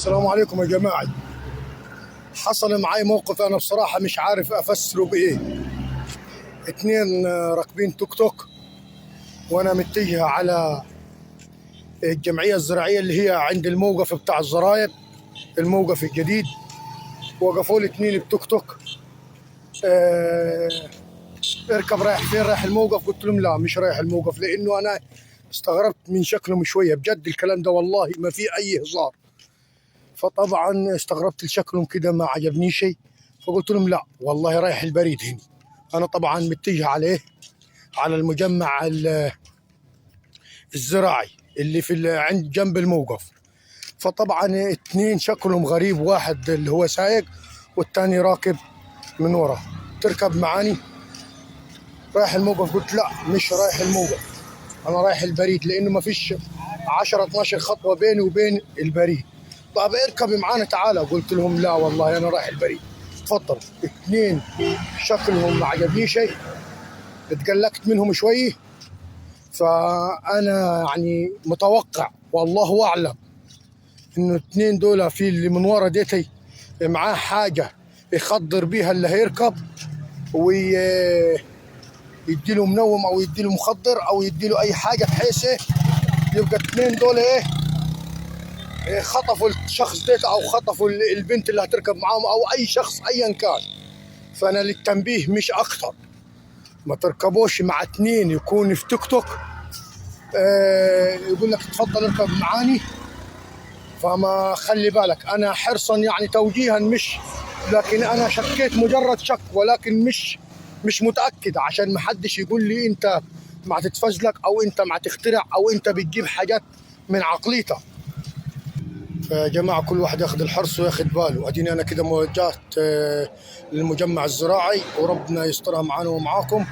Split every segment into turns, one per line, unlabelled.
السلام عليكم يا جماعة. حصل معي موقف أنا بصراحة مش عارف أفسره بإيه. اتنين راكبين توك توك وأنا متجه على الجمعية الزراعية اللي هي عند الموقف بتاع الزراير، الموقف الجديد. وقفوا لي اتنين بتوك توك. اه اركب رايح فين؟ رايح الموقف. قلت لهم لا مش رايح الموقف، لأنه أنا استغربت من شكلهم شوية بجد، الكلام ده والله ما في أي هزار. فطبعا استغربت لشكلهم كده، ما عجبني شيء. فقلت لهم لا والله رايح البريد هنا. انا طبعا متجه عليه على المجمع الزراعي اللي في عند جنب الموقف. فطبعا اتنين شكلهم غريب، واحد اللي هو سايق والتاني راكب من ورا. تركب معاني رايح الموقف. قلت لا مش رايح الموقف، انا رايح البريد، لانه ما فيش 10 12 خطوه بيني وبين البريد. طب اركب معانا تعالى. قلت لهم لا والله انا رايح البريد. تفضل. اثنين شكلهم ما عجبني شيء، اتقلقت منهم شوي. فانا يعني متوقع والله اعلم انه الاثنين دول في اللي من ورا ديتي معاه حاجه يخدر بيها اللي هيركب، ويديله منوم او يديله مخدر او يديله اي حاجه، بحيث يبقى الاثنين دول خطفوا الشخص ديت او خطفوا البنت اللي هتركب معاهم او اي شخص ايا كان. فانا للتنبيه مش اكثر، ما تركبوش مع اثنين يكون في توك توك يقول لك تفضل اركب معاني. فما خلي بالك، انا حرصا يعني توجيها، مش لكن انا شكيت مجرد شك، ولكن مش متاكد، عشان ما حدش يقول لي انت ما تتفزلك او انت ما تخترع او انت بتجيب حاجات من عقليتك. فيا جماعه كل واحد ياخذ الحرص وياخذ باله. اديني انا كده موجهت للمجمع الزراعي، وربنا يسترها معانا ومعاكم.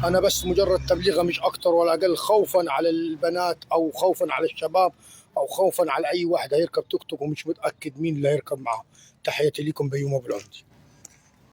انا بس مجرد تبليغه مش اكتر ولا اقل، خوفا على البنات او خوفا على الشباب او خوفا على اي واحد هيركب توك توك ومش متاكد مين اللي هيركب معاه. تحياتي لكم بيوم بالعمدي.